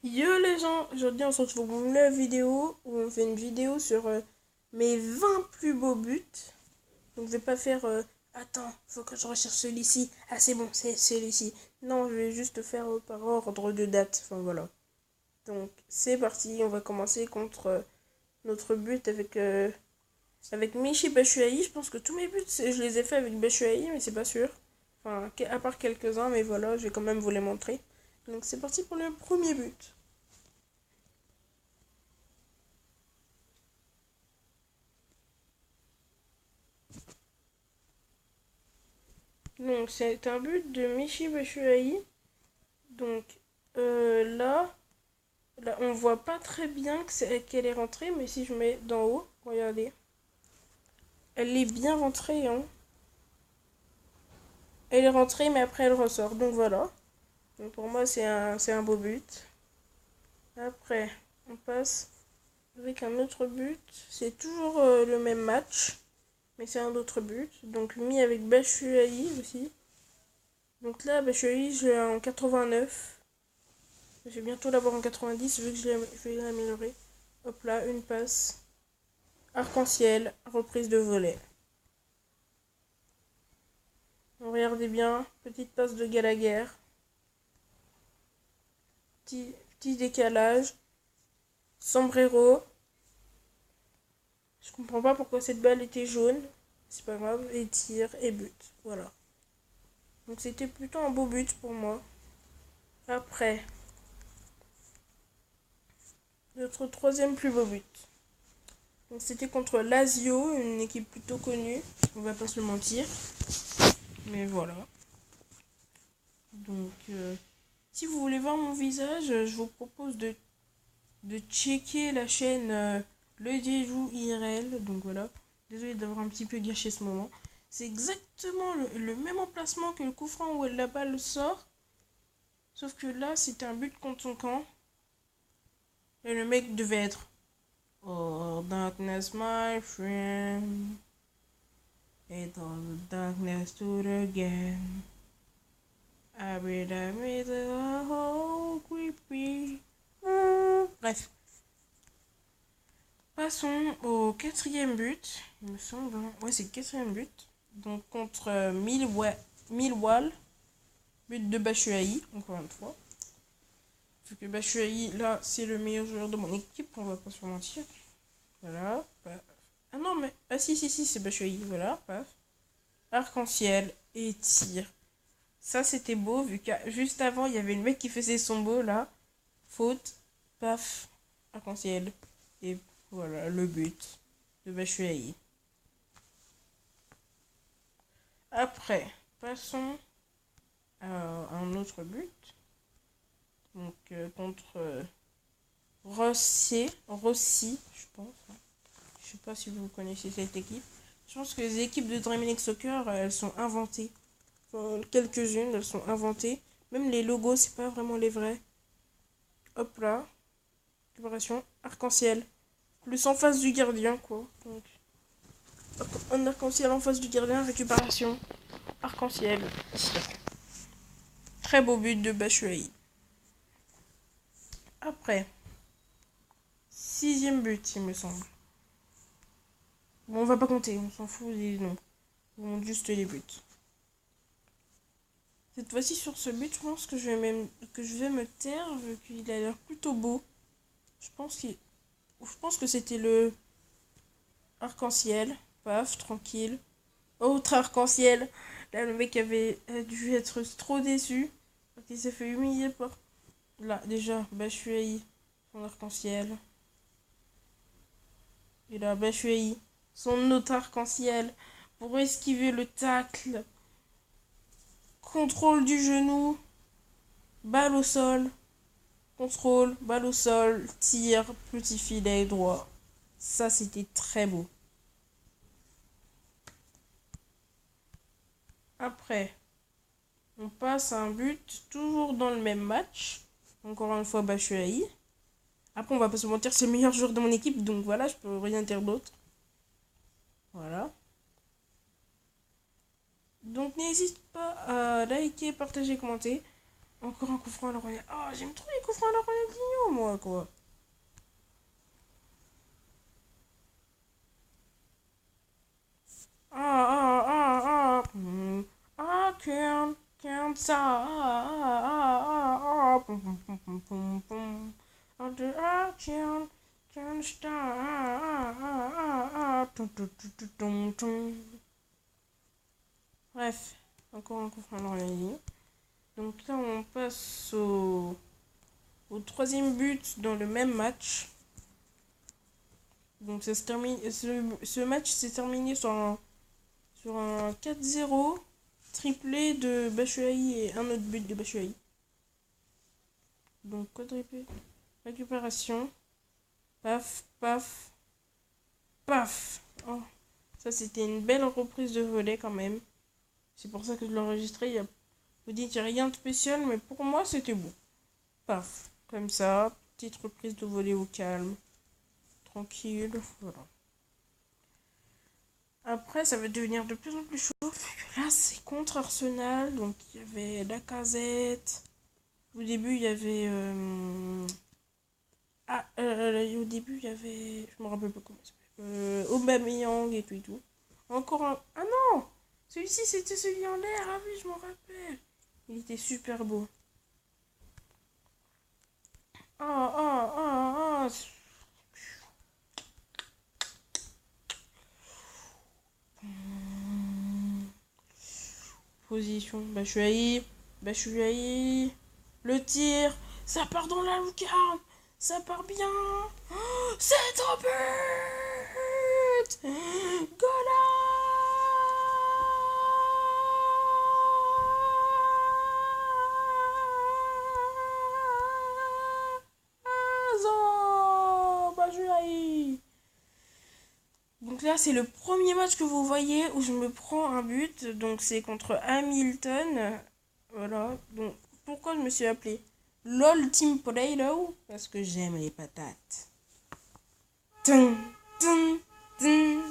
Yo les gens, aujourd'hui on se retrouve pour une nouvelle vidéo où on fait une vidéo sur mes 20 plus beaux buts. Donc je vais pas faire attends, faut que je recherche celui-ci. Ah c'est bon, c'est celui-ci. Non, je vais juste faire par ordre de date. Enfin voilà. Donc c'est parti, on va commencer contre notre but avec Michy Batshuayi. Je pense que tous mes buts, je les ai fait avec Batshuayi, mais c'est pas sûr. Enfin, à part quelques-uns, mais voilà, je vais quand même vous les montrer. Donc c'est parti pour le premier but. Donc c'est un but de Michy Batshuayi. Donc là on voit pas très bien qu'elle est rentrée, mais si je mets d'en haut, regardez. Elle est bien rentrée, hein. Elle est rentrée, mais après elle ressort. Donc voilà. Donc pour moi c'est un beau but. Après, on passe avec un autre but. C'est toujours le même match, mais c'est un autre but. Donc mis avec Batshuayi aussi. Donc là, Batshuayi, je l'ai en 89. Je vais bientôt l'avoir en 90 vu que je vais l'améliorer. Hop là, une passe. Arc-en-ciel, reprise de volet. Regardez bien, petite passe de Gallagher. Petit décalage. Sombrero. Je comprends pas pourquoi cette balle était jaune. C'est pas grave. Et tir et but. Voilà. Donc c'était plutôt un beau but pour moi. Après, notre troisième plus beau but. Donc c'était contre Lazio, une équipe plutôt connue. On va pas se mentir. Mais voilà. Donc, si vous voulez voir mon visage, je vous propose de checker la chaîne Le Jeju IRL. Donc voilà. Désolé d'avoir un petit peu gâché ce moment. C'est exactement le même emplacement que le coup franc où la balle sort. Sauf que là, c'était un but contre son camp. Et le mec devait être Oh, darkness, my friend. It's all the darkness to the game. I will admit the whole creepy. Bref. Passons au quatrième but. Il me semble. Ouais, c'est le quatrième but. Donc contre Millwall. But de Batshuayi, encore une fois. Vu que Batshuayi, là, c'est le meilleur joueur de mon équipe, on va pas se mentir. Voilà. Ah non, mais. Ah si, c'est Batshuayi. Voilà, paf. Arc-en-ciel et tir. Ça, c'était beau, vu que juste avant, il y avait le mec qui faisait son beau, là. Faute, paf, arc-en-ciel. Et voilà, le but de Batshuayi. Après, passons à un autre but. Donc, contre Rossi, je pense. Je sais pas si vous connaissez cette équipe. Je pense que les équipes de Dream League Soccer, elles sont inventées. Enfin, quelques-unes, elles sont inventées. Même les logos, c'est pas vraiment les vrais. Hop là. Récupération. Arc-en-ciel. Plus en face du gardien, quoi. Donc, un arc-en-ciel en face du gardien. Récupération. Arc-en-ciel. Très beau but de Batshuayi. Après. Sixième but, il me semble. Bon, on va pas compter. On s'en fout des noms. On montre juste les buts. Cette fois-ci, sur ce but, je pense que je vais me taire vu qu'il a l'air plutôt beau. Je pense que c'était le arc-en-ciel. Paf, tranquille. Autre arc-en-ciel. Là, le mec avait dû être trop déçu. Il s'est fait humilier par... Là, déjà, Batshuayi, son arc-en-ciel. Et là, Batshuayi, son autre arc-en-ciel. Pour esquiver le tacle. Contrôle du genou. Balle au sol. Contrôle, balle au sol, tir, petit filet droit. Ça, c'était très beau. Après, on passe à un but toujours dans le même match. Encore une fois, Batshuayi. Après, on va pas se mentir, c'est le meilleur joueur de mon équipe. Donc voilà, je peux rien dire d'autre. Voilà. Donc n'hésite pas à liker, partager, commenter. Encore un coup franc à la Ronaldinho. Oh, j'aime trop les coups francs à la Ronaldinho, moi, quoi. Can't stop. Can't stop. Bref, encore un coup franc dans la ligne. Donc là, on passe au troisième but dans le même match. Donc ça se termine, ce match s'est terminé sur un 4-0, triplé de Batshuayi et un autre but de Batshuayi. Donc quadruplé, récupération, paf, paf, paf. Oh, ça c'était une belle reprise de volée quand même. C'est pour ça que je l'ai enregistré. Vous dites qu'il n'y a rien de spécial, mais pour moi c'était beau. Paf, comme ça, petite reprise de volée au calme. Tranquille, voilà. Après, ça va devenir de plus en plus chaud. Là, c'est contre Arsenal, donc il y avait Lacazette. Au début, il y avait... au début, il y avait... Je me rappelle pas comment ça s'appelle. Aubameyang et tout et tout. Encore un... Ah non! Celui-ci, c'était celui en l'air. Ah oui, je m'en rappelle. Il était super beau. Ah, ah, ah, ah. Position. Batshuayi. Le tir. Ça part dans la lucarne. Ça part bien. Oh, c'est un but. Gola. Batshuayi. Donc là, c'est le premier match que vous voyez où je me prends un but. Donc c'est contre Hamilton. Voilà. Donc pourquoi je me suis appelé LOL Team Potato? Parce que j'aime les patates. Tum, tum, tum.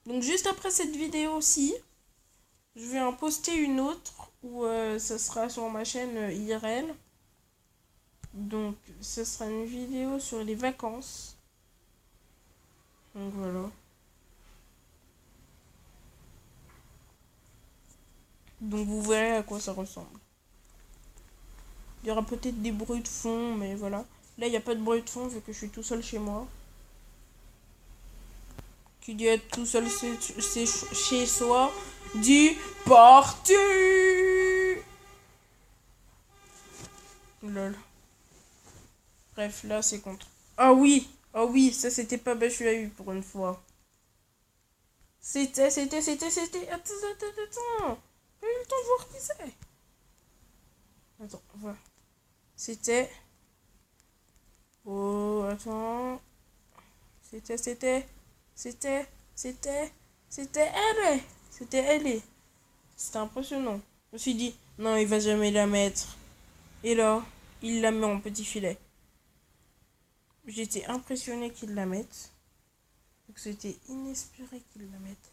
Donc juste après cette vidéo aussi, je vais en poster une autre où ça sera sur ma chaîne IRL. Donc ce sera une vidéo sur les vacances. Donc voilà. Donc vous verrez à quoi ça ressemble. Il y aura peut-être des bruits de fond, mais voilà. Là, il n'y a pas de bruit de fond vu que je suis tout seul chez moi. Qui dit être tout seul c'est chez soi, dit parti. Lol. Bref, là, c'est contre. Ah oui! Ah oui, ça c'était pas Batshuayi pour une fois. C'était. Attends. J'ai eu le temps de voir qui c'est. Attends, voilà. C'était. Oh, attends. C'était elle. C'était elle. C'était impressionnant. Je me suis dit, non, il va jamais la mettre. Et là, il la met en petit filet. J'étais impressionnée qu'il la mette. Donc c'était inespéré qu'il la mette.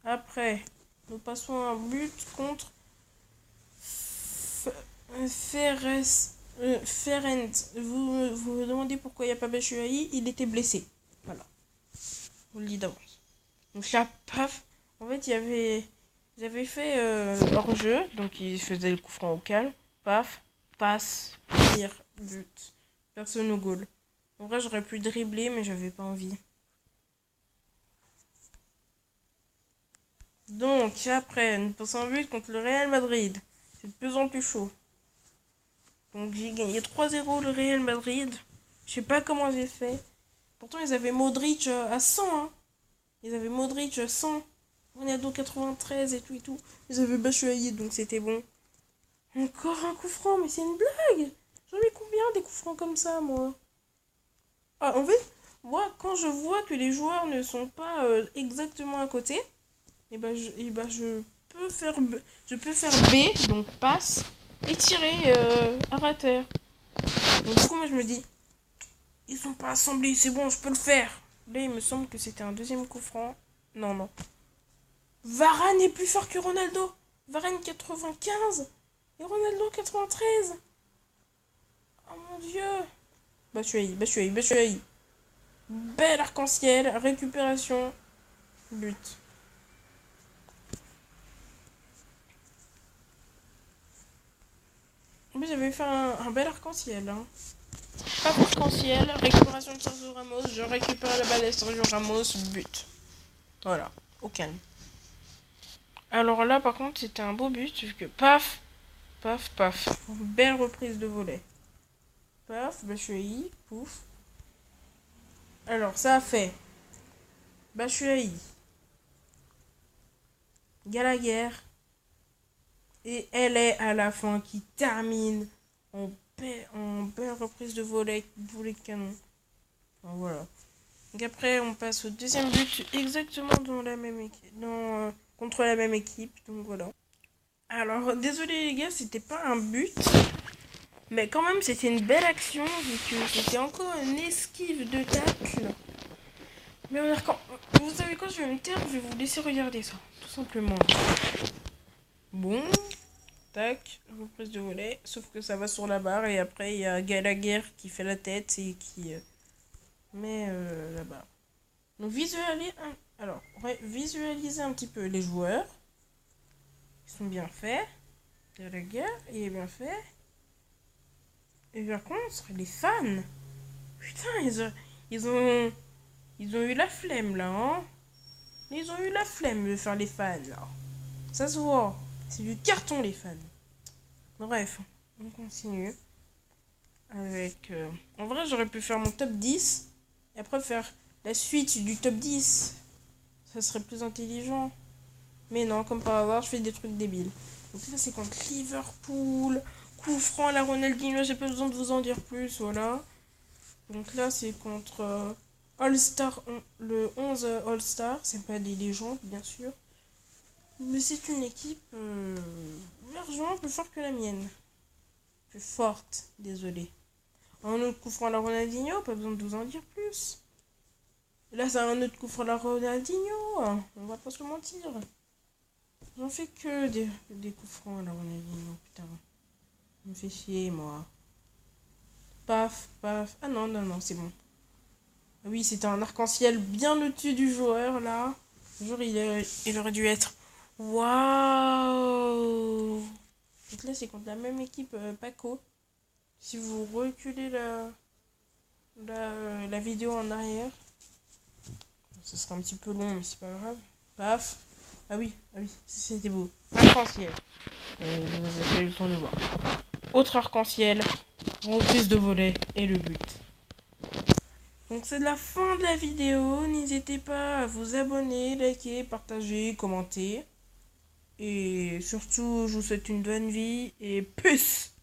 Après, nous passons à un but contre Ferenc. Vous me demandez pourquoi il n'y a pas Batshuayi, il était blessé. Voilà. Je vous le dis d'avance. Donc là, paf. En fait, j'avais fait hors-jeu. Donc il faisait le coup franc au calme. Paf. Passe. Tir. But. Personne au goal. En vrai, j'aurais pu dribbler, mais j'avais pas envie. Donc, après, nous passons un but contre le Real Madrid. C'est de plus en plus chaud. Donc, j'ai gagné 3-0 le Real Madrid. Je sais pas comment j'ai fait. Pourtant, ils avaient Modric à 100. Hein. Ils avaient Modric à 100. Ronaldo 93 et tout et tout. Ils avaient Batshuayi, donc c'était bon. Encore un coup franc, mais c'est une blague. J'en ai combien des coups francs comme ça, moi? Ah, en fait, moi, quand je vois que les joueurs ne sont pas exactement à côté, et je peux faire B, donc passe, et tirer à rater. Donc du coup, moi, je me dis, ils sont pas assemblés, c'est bon, je peux le faire. Là, il me semble que c'était un deuxième coup franc. Non. Varane est plus fort que Ronaldo. Varane 95. Et Ronaldo 93. Oh mon dieu. Batshuayi. Bel arc-en-ciel, récupération, but. Mais j'avais fait un bel arc-en-ciel. Hein. Pas arc-en-ciel, récupération de Sergio Ramos, je récupère la balle de Sergio Ramos, but. Voilà, au calme. Alors là, par contre, c'était un beau but, vu que paf, belle reprise de volet. Paf, Batshuayi, pouf. Alors, ça a fait Batshuayi, Gallagher, et elle est à la fin qui termine en belle reprise de volet de canon. Enfin, voilà. Donc après, on passe au deuxième but, exactement dans la même équipe, contre la même équipe. Donc voilà. Alors, désolé les gars, c'était pas un but. Mais quand même, c'était une belle action, vu que c'était encore une esquive de tacle. Mais vous savez quoi, je vais me taire, je vais vous laisser regarder ça, tout simplement. Bon, tac, reprise de volet, sauf que ça va sur la barre, et après, il y a Gallagher qui fait la tête et qui met la barre. Donc, visualiser un petit peu les joueurs. Ils sont bien faits. Gallagher, il est bien fait. Et par contre, les fans, putain, ils ont eu la flemme là, hein. Ils ont eu la flemme de faire les fans là. Ça se voit. C'est du carton les fans. Bref, on continue. Avec. En vrai, j'aurais pu faire mon top 10. Et après faire la suite du top 10. Ça serait plus intelligent. Mais non, comme par hasard, je fais des trucs débiles. Donc là, c'est contre Liverpool. Coup franc à la Ronaldinho, j'ai pas besoin de vous en dire plus, voilà. Donc là, c'est contre All-Star, le 11 All-Star. C'est pas des légendes, bien sûr. Mais c'est une équipe largement plus forte que la mienne. Plus forte, désolé. Un autre coup franc à la Ronaldinho, pas besoin de vous en dire plus. Là, c'est un autre coup franc à la Ronaldinho. On va pas se mentir. J'en fais que des coups francs à la Ronaldinho, putain. Je me fais chier, moi. Paf. Ah non, c'est bon. Oui, c'était un arc-en-ciel bien au-dessus du joueur, là. Le joueur, il aurait dû être... Waouh! Donc là, c'est contre la même équipe, Paco. Si vous reculez la vidéo en arrière, ce sera un petit peu long, mais c'est pas grave. Paf. Ah oui, c'était beau. Arc-en-ciel. Vous avez pas eu le temps de voir. Autre arc-en-ciel, reprise de volet et le but. Donc c'est la fin de la vidéo. N'hésitez pas à vous abonner, liker, partager, commenter. Et surtout, je vous souhaite une bonne vie et puce!